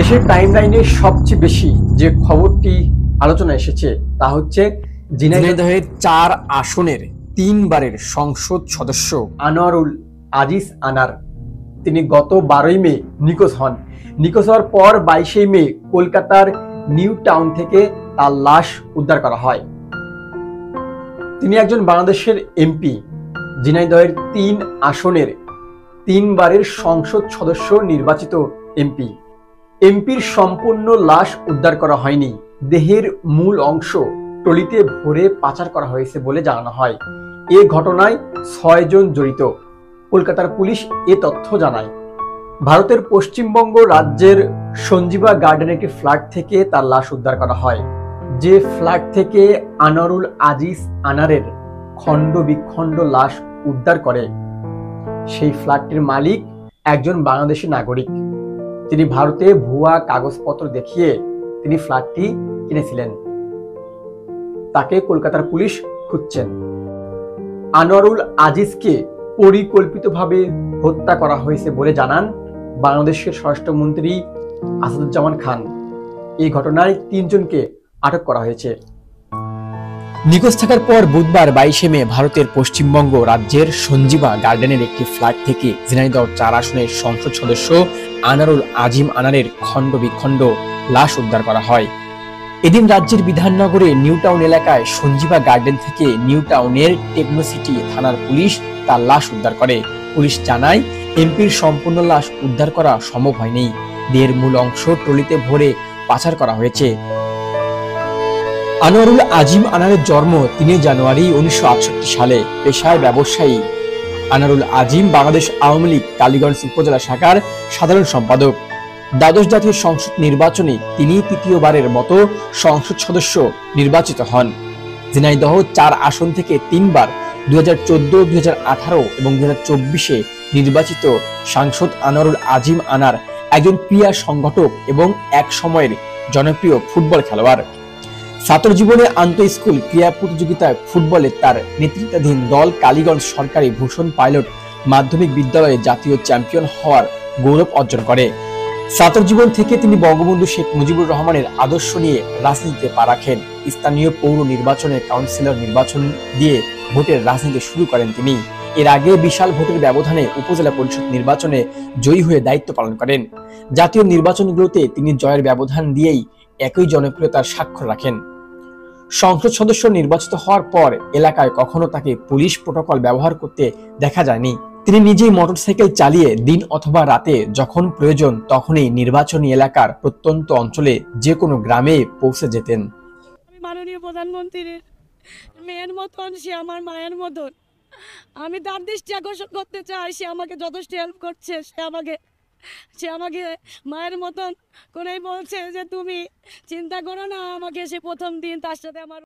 দেশের টাইমলাইনে সবচেয়ে বেশি যে খবরটি আলোচনা এসেছে তা হচ্ছে ঝিনাইদহের 4 আসনের 3 বারের সংসদ সদস্য আনোয়ারুল আজিজ আনার তিনি গত 12ই মে নিখোঁজ হন। নিখোঁজ হওয়ার পর 22 মে কলকাতার নিউ টাউন থেকে তার লাশ উদ্ধার করা হয়। তিনি একজন বাংলাদেশের এমপি, ঝিনাইদহের 3 আসনের 3 বারের সংসদ সদস্য নির্বাচিত এমপি। এমপির সম্পূর্ণ লাশ উদ্ধার করা হয়নি, দেহের মূল অংশ ট্রলিতে ভরে পাচার করা হয়েছে বলে জানানো হয়। এ ঘটনায় 6 জন জড়িত। কলকাতার পুলিশ এ তথ্য জানায়। ভারতের পশ্চিমবঙ্গ রাজ্যের সঞ্জীবা গার্ডেনের একটি ফ্ল্যাট থেকে তার লাশ উদ্ধার করা হয়। যে ফ্ল্যাট থেকে আনোয়ারুল আজিজ আনারের খণ্ড বিখণ্ড লাশ উদ্ধার করে সেই ফ্ল্যাটটির মালিক একজন বাংলাদেশী নাগরিক। তিনি ভারতে ভুয়া কাগজপত্র দেখিয়ে তিনি ফ্ল্যাটটি কিনেছিলেন। তাকে কলকাতার পুলিশ খুঁজছেন। আনোয়ারুল আজিজকে পরিকল্পিতভাবে হত্যা করা হয়েছে বলে জানান বাংলাদেশের স্বরাষ্ট্রমন্ত্রী আসাদুজ্জামান খান। এই ঘটনায় 3 জনকে আটক করা হয়েছে। নিখোঁজ থাকার পর বুধবার 22 মে ভারতের পশ্চিমবঙ্গ রাজ্যের সঞ্জীবা গার্ডেনের একটি ফ্ল্যাট থেকে ঝিনাইদহ 4 আসনের সংসদ সদস্য আনোয়ারুল আজিম আনারের খণ্ড বিখণ্ড লাশ উদ্ধার করা হয়। এদিন রাজ্যের বিধাননগরে নিউ টাউন এলাকায় সঞ্জীবা গার্ডেন থেকে নিউ টাউনের টেকনোসিটি থানার পুলিশ তার লাশ উদ্ধার করে। পুলিশ জানায়, এমপির সম্পূর্ণ লাশ উদ্ধার করা সম্ভব হয়নি, দেহের মূল অংশ ট্রলিতে ভরে পাচার করা হয়েছে। আনোয়ারুল আজিম আনারের জন্ম 3 জানুয়ারি 1968 সালে। পেশায় ব্যবসায়ী আনোয়ারুল আজিম বাংলাদেশ আওয়ামী লীগ কালীগঞ্জ উপজেলা শাখার সাধারণ সম্পাদক। দ্বাদশ জাতীয় সংসদ নির্বাচনে তিনি 3য়বারের মতো সংসদ সদস্য নির্বাচিত হন। ঝিনাইদহ 4 আসন থেকে 3 বার 2014, 2018 এবং 2024-এ নির্বাচিত সাংসদ আনোয়ারুল আজিম আনার একজন ক্রীড়া সংগঠক এবং এক সময়ের জনপ্রিয় ফুটবল খেলোয়াড়। ছাত্র জীবনে আন্তঃস্কুল ক্রীড়া প্রতিযোগিতায় ফুটবলে তার নেতৃত্বাধীন দল কালীগঞ্জ সরকারি ভূষণ পাইলট মাধ্যমিক বিদ্যালয়ে জাতীয় চ্যাম্পিয়ন হওয়ার গৌরব অর্জন করে। ছাত্র জীবন থেকে তিনি বঙ্গবন্ধু শেখ মুজিবুর রহমানের আদর্শ নিয়ে রাজনীতিতে পা রাখেন। স্থানীয় পৌর নির্বাচনে কাউন্সিলর নির্বাচন দিয়ে ভোটের রাজনীতি শুরু করেন তিনি। এর আগে বিশাল ভোটের ব্যবধানে উপজেলা পরিষদ নির্বাচনে জয়ী হয়ে দায়িত্ব পালন করেন। জাতীয় নির্বাচনগুলোতে তিনি জয়ের ব্যবধান দিয়েই একই জনপ্রিয়তার স্বাক্ষর রাখেন। সংসদ সদস্য নির্বাচিত হওয়ার পর এলাকায় কখনো তাকে পুলিশ প্রোটোকল ব্যবহার করতে দেখা যায়নি। তিনি নিজেই মোটরসাইকেল চালিয়ে দিন অথবা রাতে যখন প্রয়োজন তখনই নির্বাচনী এলাকার প্রত্যন্ত অঞ্চলে যে কোনো গ্রামে পৌঁছে যেতেন। আমি মাননীয় প্রধানমন্ত্রীর মেয়ের মতন, সে আমার মায়ের মতন। আমি তার দৃষ্টি আকর্ষণ করতে চাই। সে আমাকে যথেষ্ট হেল্প করছে। সে আমাকে মায়ের মতন করেই বলছে যে তুমি চিন্তা করো না। আমাকে সে প্রথম দিন তার সাথে আমার